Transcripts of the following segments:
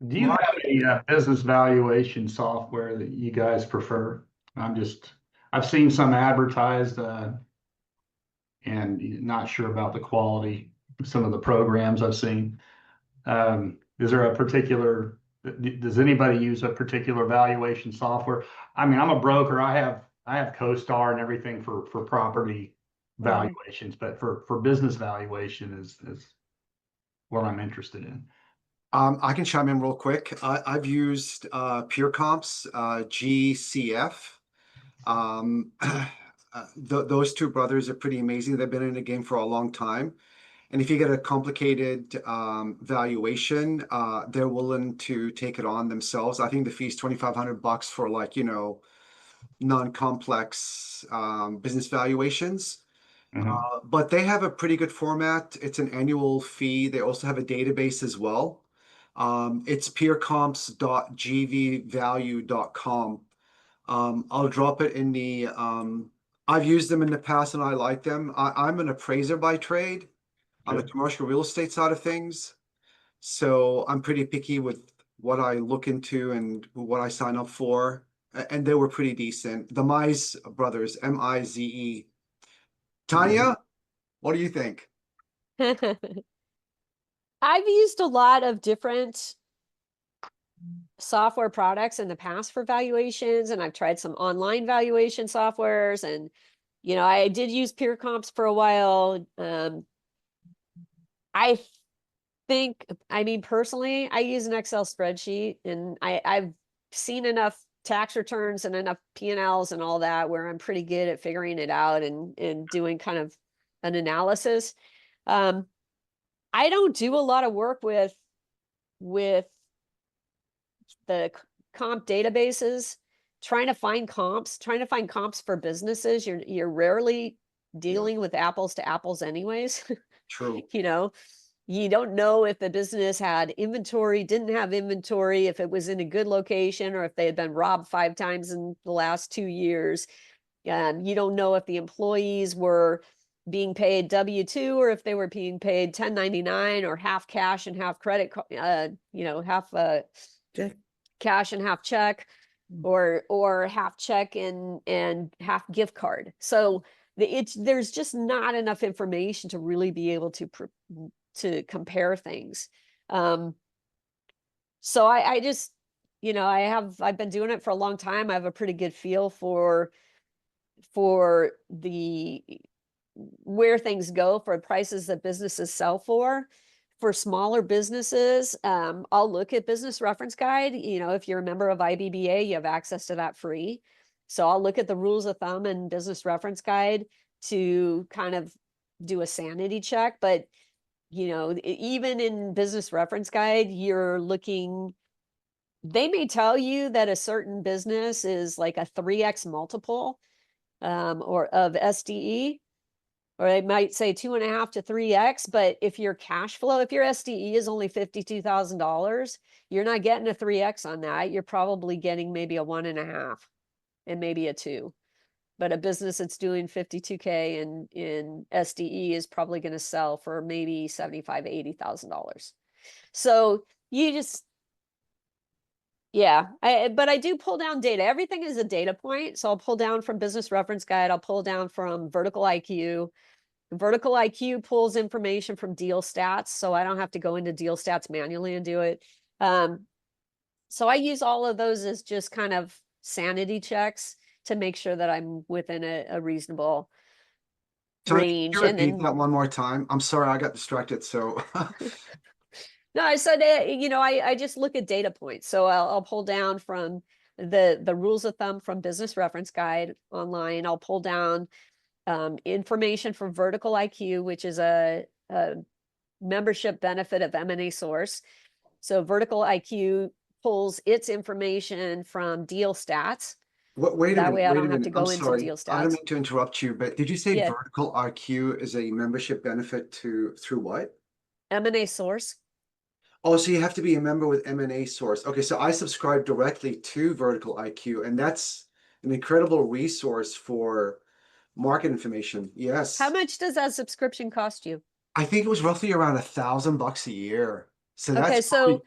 Do you My, have any business valuation software that you guys prefer? I've seen some advertised and not sure about the quality of some of the programs I've seen. Is there a particular, does anybody use a particular valuation software? I mean, I'm a broker. I have CoStar and everything for property Mhm. valuations, but for business valuation is what I'm interested in. I can chime in real quick. I've used Peer Comps, GCF. Those two brothers are pretty amazing. They've been in the game for a long time. And if you get a complicated valuation, they're willing to take it on themselves. I think the fee is $2,500 for like, non-complex business valuations. Mhm. But they have a pretty good format. It's an annual fee. They also have a database as well. It's peercomps.gvvalue.com. I'll drop it in the I've used them in the past and I like them. I'm an appraiser by trade on the Okay. commercial real estate side of things. So I'm pretty picky with what I look into and what I sign up for. And they were pretty decent. The Mize brothers, Mize. Mhm. Tanya, what do you think? I've used a lot of different software products in the past for valuations, and I've tried some online valuation softwares, and I did use peer comps for a while. I think, I mean, personally, I use an Excel spreadsheet, and I've seen enough tax returns and enough P&Ls and all that where I'm pretty good at figuring it out and doing kind of an analysis. Um, I don't do a lot of work with the comp databases, trying to find comps for businesses. You're rarely Yeah, dealing with apples to apples anyways. true. you know, you don't know if the business had inventory, didn't have inventory, if it was in a good location, or if they had been robbed 5 times in the last 2 years. You don't know if the employees were being paid W-2 or if they were being paid 1099 or half cash and half credit, half cash and half check, or half check and half gift card. So there's just not enough information to really be able to compare things. Um, so I just, I've been doing it for a long time. I have a pretty good feel for the where things go for prices that businesses sell for smaller businesses. I'll look at Business Reference Guide. If you're a member of IBBA, you have access to that free. So I'll look at the rules of thumb and Business Reference Guide to kind of do a sanity check. But even in Business Reference Guide, they may tell you that a certain business is like a 3x multiple, or of SDE, or they might say 2.5 to 3x. But if your SDE is only $52,000, you're not getting a 3x on that. You're probably getting maybe a 1.5 and maybe a 2. But a business that's doing 52K in SDE is probably going to sell for maybe $75,000 to $80,000. So you just, yeah, but I do pull down data. Everything is a data point. So I'll pull down from Business Reference Guide. I'll pull down from Vertical IQ. Vertical IQ pulls information from deal stats, so I don't have to go into deal stats manually and do it. So I use all of those as just kind of sanity checks to make sure that I'm within a reasonable Tony, can you range. And repeat that then, one more time? I'm sorry, I got distracted. So, no, I said, I just look at data points. So I'll pull down from the rules of thumb from Business Reference Guide online. I'll pull down information from Vertical IQ, which is a membership benefit of MandASource. So Vertical IQ pulls its information from deal stats. wait a That minute, way I wait a don't have minute. to I'm go into sorry. deal I don't stats. mean to interrupt you, but did you say Yeah, Vertical IQ is a membership benefit to through what? MandASource. Oh, so you have to be a member with MandASource. Okay, so I subscribe directly to Vertical IQ, and that's an incredible resource for market information. How Yes. much does that subscription cost you? I think it was roughly around $1,000 a year. So that's Okay, probably,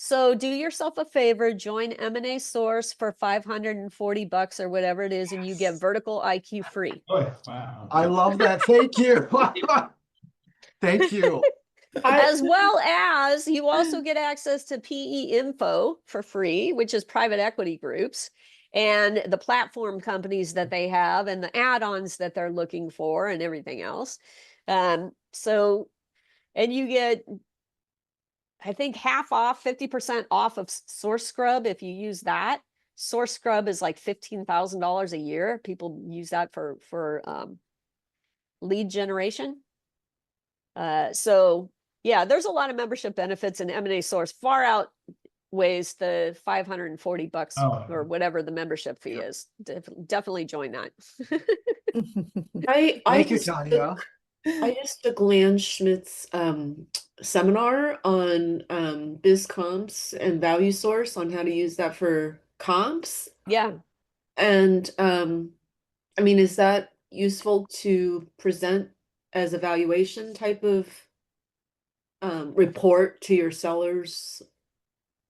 So do yourself a favor, join MandASource for $540 or whatever it is, and you get vertical IQ free. Oh, wow. I love that. Thank you. Thank you. As well as you also get access to PE info for free, which is private equity groups and the platform companies that they have and the add-ons that they're looking for and everything else. So, and you get, I think, half off, 50% off of Source Scrub if you use that. Source Scrub is like $15,000 a year. People use that for lead generation. So yeah, there's a lot of membership benefits, and MandASource far outweighs the $540 Oh. or whatever the membership fee is. Definitely join that. I Thank you, just Tanya. I just took Lan Schmidt's seminar on biz comps and value source on how to use that for comps. Yeah. And I mean, is that useful to present as a valuation type of report to your sellers?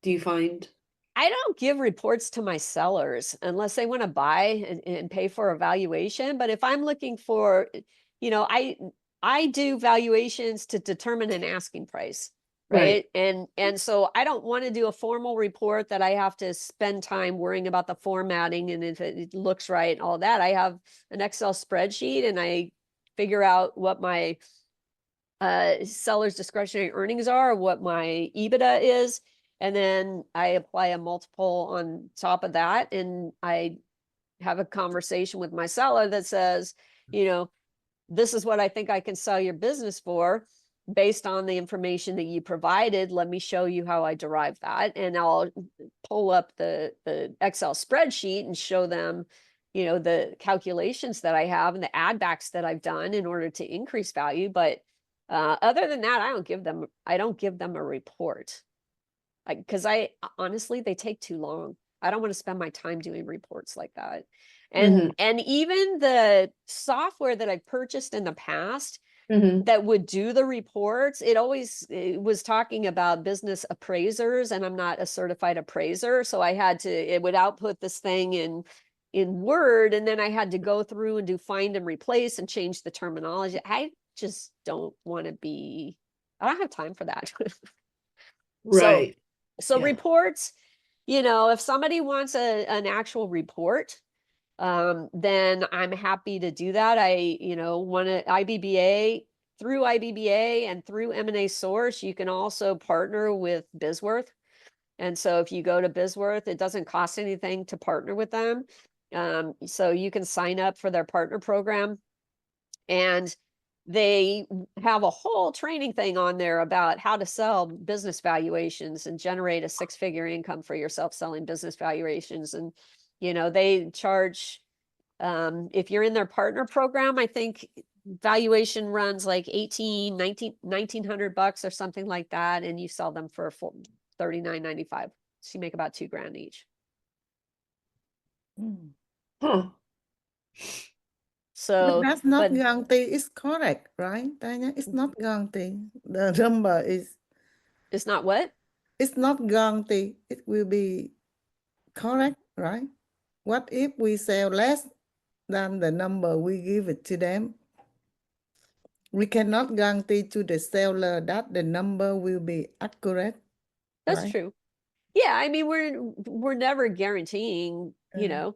Do you find? I don't give reports to my sellers unless they want to buy and pay for a valuation. But if I'm looking for, I do valuations to determine an asking price, right? And so I don't want to do a formal report that I have to spend time worrying about the formatting and if it looks right and all that. I have an Excel spreadsheet and I figure out what my seller's discretionary earnings are, what my EBITDA is. And then I apply a multiple on top of that. And I have a conversation with my seller that says, this is what I think I can sell your business for based on the information that you provided. Let me show you how I derive that. And I'll pull up the Excel spreadsheet and show them, the calculations that I have and the add backs that I've done in order to increase value. But other than that, I don't give them a report. Because honestly, they take too long. I don't want to spend my time doing reports like that. And even the software that I've purchased in the past that would do the reports, it was talking about business appraisers, and I'm not a certified appraiser. So it would output this thing in Word, and then I had to go through and do find and replace and change the terminology. I just don't want to I don't have time for that. Right. So Yeah. reports, if somebody wants an actual report, then I'm happy to do that. I, want to IBBA, through IBBA and through MandASource, you can also partner with Bizworth. And so if you go to Bizworth, it doesn't cost anything to partner with them. So you can sign up for their partner program, and they have a whole training thing on there about how to sell business valuations and generate a 6-figure income for yourself selling business valuations. And, they charge, if you're in their partner program, I think valuation runs like $1,900 or something like that. And you sell them for $39.95. So you make about $2,000 each. Huh. So But that's not but guarantee it's correct, right, Tanya? It's not guarantee. The number is it's not what? it's not guarantee it will be correct, right? What if we sell less than the number we give it to them? We cannot guarantee to the seller that the number will be accurate. That's right? true. Yeah, I mean, we're never guaranteeing, and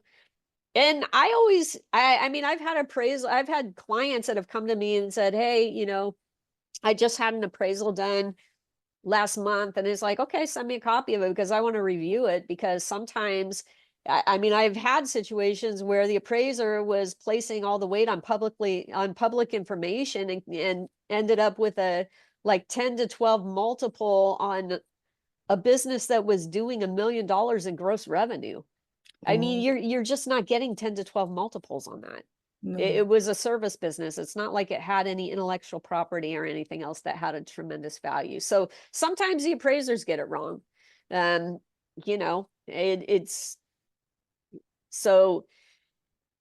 I mean, I've had clients that have come to me and said, hey, I just had an appraisal done last month, and it's like, okay, send me a copy of it because I want to review it. Because sometimes, I mean, I've had situations where the appraiser was placing all the weight on public information and ended up with a like 10 to 12 multiple on a business that was doing $1 million in gross revenue. I mean, you're just not getting 10 to 12 multiples on that. No. It was a service business. It's not like it had any intellectual property or anything else that had a tremendous value. So sometimes the appraisers get it wrong. It's so,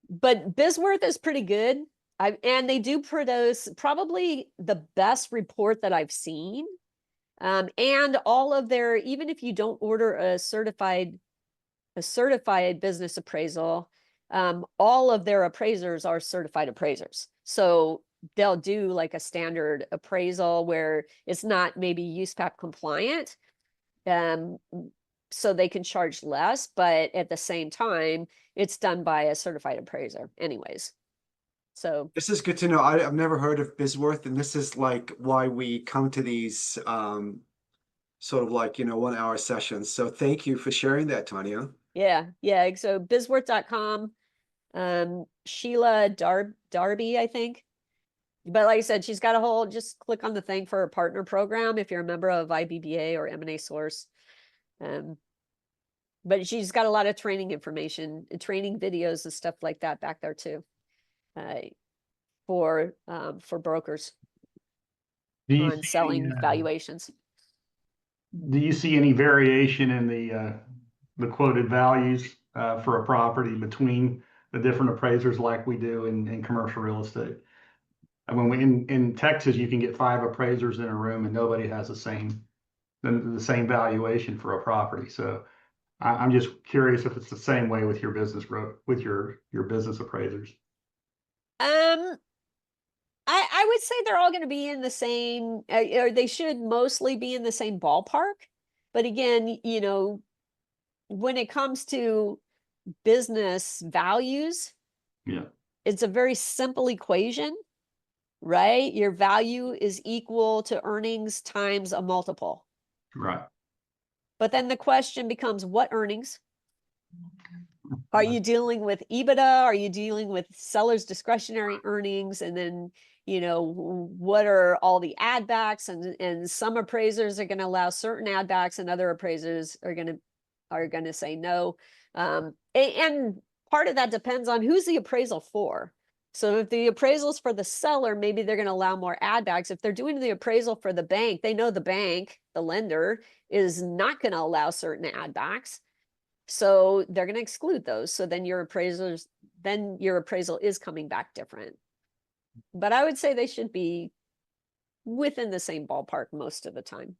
but Bizworth is pretty good. And they do produce probably the best report that I've seen And all of their, even if you don't order a certified business appraisal, all of their appraisers are certified appraisers. So they'll do like a standard appraisal where it's not maybe USPAP compliant. So they can charge less, but at the same time, it's done by a certified appraiser anyways. So This is good to know. I've never heard of Bisworth, and this is like why we come to these sort of like, 1 hour sessions. So thank you for sharing that, Tanya. yeah. So bisworth.com, Sheila Darby, I think. But like I said, she's got a whole, just click on the thing for her partner program if you're a member of IBBA or MandASource. But she's got a lot of training information, training videos and stuff like that back there too, for brokers Do you on see selling any, valuations. do you see any variation in the quoted values for a property between the different appraisers like we do in commercial real estate? I mean, in Texas, you can get 5 appraisers in a room and nobody has the same valuation for a property. So I'm just curious if it's the same way with your business with your business appraisers. I would say they're all going to be in the same, or they should mostly be in the same ballpark. But again, when it comes to business values, Yeah, it's a very simple equation, right? Your value is equal to earnings times a multiple. right. But then the question becomes, what earnings? Are you dealing with EBITDA? Are you dealing with seller's discretionary earnings? And then, what are all the add backs? And some appraisers are going to allow certain add backs and other appraisers are going to say no. And part of that depends on who's the appraisal for. So if the appraisal is for the seller, maybe they're going to allow more add backs. If they're doing the appraisal for the bank, they know the bank, the lender, is not going to allow certain add backs. So they're going to exclude those. So then your appraisal is coming back different. But I would say they should be within the same ballpark most of the time.